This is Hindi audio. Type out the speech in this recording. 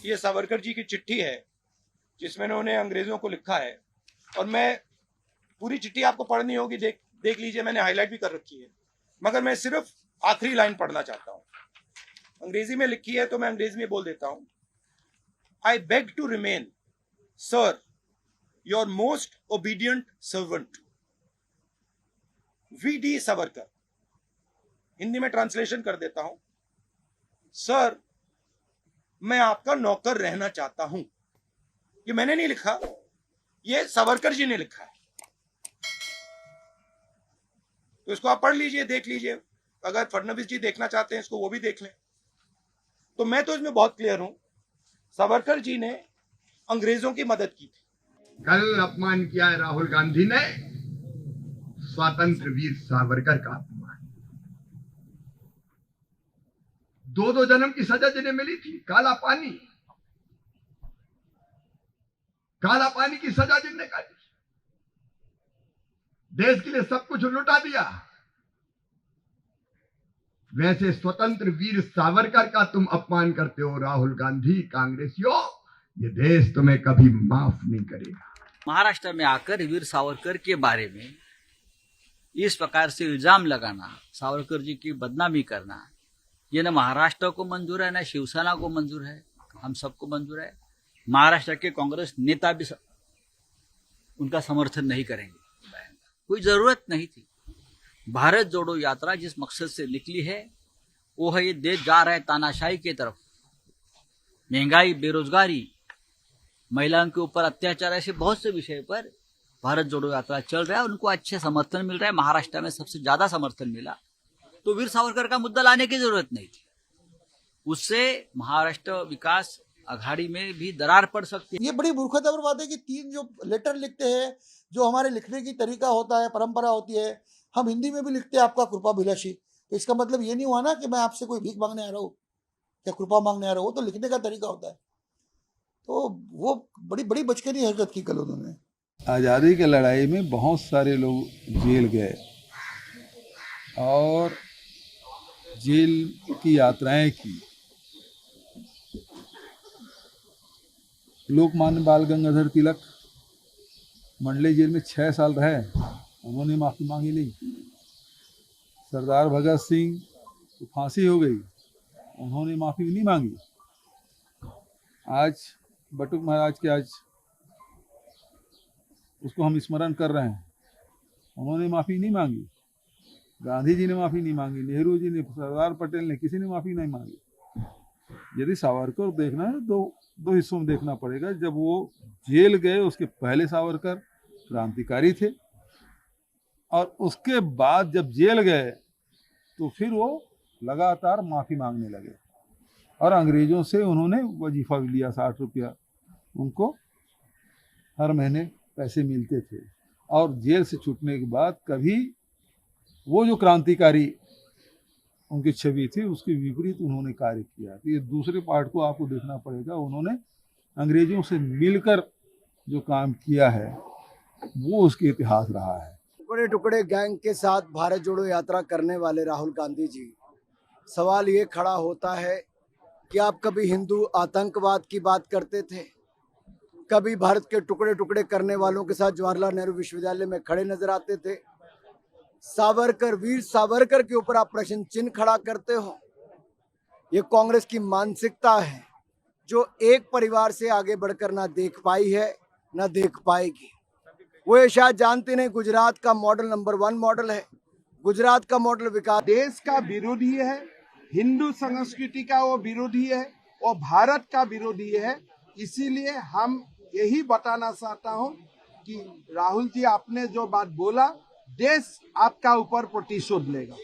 ये सावरकर जी की चिट्ठी है जिसमें उन्होंने अंग्रेजों को लिखा है, और मैं पूरी चिट्ठी आपको पढ़नी होगी, देख लीजिए, मैंने हाईलाइट भी कर रखी है, मगर मैं सिर्फ आखिरी लाइन पढ़ना चाहता हूं। अंग्रेजी में लिखी है तो मैं अंग्रेजी में बोल देता हूं। I beg to remain sir your most obedient servant V D. Savarkar. Hindi में ट्रांसलेशन कर देता हूं। सर, मैं आपका नौकर रहना चाहता हूं। ये मैंने नहीं लिखा, ये सावरकर जी ने लिखा है। तो इसको आप पढ़ लीजिए, देख लीजिए। अगर फडणवीस जी देखना चाहते हैं इसको, वो भी देख लें। तो मैं तो इसमें बहुत क्लियर हूं, सावरकर जी ने अंग्रेजों की मदद की थी। कल अपमान किया है राहुल गांधी ने स्वतंत्र वीर सावरकर का अपमान। 2 जन्म की सजा जिन्हें मिली थी, काला पानी की सजा जिन्हें काटी, देश के लिए सब कुछ लुटा दिया, वैसे स्वतंत्र वीर सावरकर का तुम अपमान करते हो राहुल गांधी, कांग्रेसियों। ये देश तुम्हें कभी माफ नहीं करेगा। महाराष्ट्र में आकर वीर सावरकर के बारे में इस प्रकार से इल्जाम लगाना, सावरकर जी की बदनामी करना, ये न महाराष्ट्र को मंजूर है, न शिवसेना को मंजूर है, हम सबको मंजूर है। महाराष्ट्र के कांग्रेस नेता भी उनका समर्थन नहीं करेंगे। कोई जरूरत नहीं थी। भारत जोड़ो यात्रा जिस मकसद से निकली है वो है, ये देश जा रहा है तानाशाही की तरफ। महंगाई, बेरोजगारी, महिलाओं के ऊपर अत्याचार, ऐसे बहुत से विषय पर भारत जोड़ो यात्रा चल रहा है। उनको अच्छे समर्थन मिल रहा है। महाराष्ट्र में सबसे ज्यादा समर्थन मिला, तो वीर सावरकर का मुद्दा लाने की जरूरत नहीं थी। उससे महाराष्ट्र विकास अघाड़ी में भी दरार पड़ सकती है। ये बड़ी मूर्खतापूर्ण बात है कि 3 जो लेटर लिखते हैं, जो हमारे लिखने की तरीका होता है, परंपरा होती है, हम हिंदी में भी लिखते हैं आपका कृपा भिलाषी। तो इसका मतलब ये नहीं हुआ ना कि मैं आपसे कोई भीख मांगने आ रहा हूँ या कृपा मांगने आ रहा हूँ। तो लिखने का तरीका होता है। तो वो बड़ी बड़ी बचकानी हरकत की कल उन्होंने। आज़ादी की लड़ाई में बहुत सारे लोग जेल गए और जेल की यात्राएं की। लोकमान्य बाल गंगाधर तिलक मंडले जेल में 6 साल रहे, उन्होंने माफ़ी मांगी नहीं। सरदार भगत सिंह को फांसी हो गई, उन्होंने माफ़ी नहीं मांगी। आज बटुक महाराज के आज उसको हम स्मरण कर रहे हैं, उन्होंने माफ़ी नहीं मांगी। गांधी जी ने माफ़ी नहीं मांगी, नेहरू जी ने, सरदार पटेल ने, किसी ने माफ़ी नहीं मांगी। यदि सावरकर देखना है तो दो हिस्सों में देखना पड़ेगा। जब वो जेल गए उसके पहले सावरकर क्रांतिकारी थे, और उसके बाद जब जेल गए तो फिर वो लगातार माफ़ी मांगने लगे और अंग्रेज़ों से उन्होंने वजीफा भी लिया। 60 रुपया उनको हर महीने पैसे मिलते थे। और जेल से छूटने के बाद कभी वो जो क्रांतिकारी उनकी छवि थी उसके विपरीत उन्होंने कार्य किया। तो ये दूसरे पार्ट को आपको देखना पड़ेगा। उन्होंने अंग्रेजों से मिलकर जो काम किया है वो उसके इतिहास रहा है। टुकड़े टुकड़े गैंग के साथ भारत जोड़ो यात्रा करने वाले राहुल गांधी जी, सवाल ये खड़ा होता है कि आप कभी हिंदू आतंकवाद की बात करते थे, कभी भारत के टुकड़े टुकड़े करने वालों के साथ जवाहरलाल नेहरू विश्वविद्यालय में खड़े नजर आते थे। सावरकर, वीर सावरकर के ऊपर आप प्रश्न चिन्ह खड़ा करते हो। ये कांग्रेस की मानसिकता है जो एक परिवार से आगे बढ़कर ना देख पाई है ना देख पाएगी। वो ये शायद जानते नहीं, गुजरात का मॉडल नंबर 1 मॉडल है। गुजरात का मॉडल विकास देश का विरोधी है, हिंदू संस्कृति का वो विरोधी है, वो भारत का विरोधी है। इसीलिए हम यही बताना चाहता हूं कि राहुल जी, आपने जो बात बोला, देश आपका ऊपर प्रतिशोध लेगा।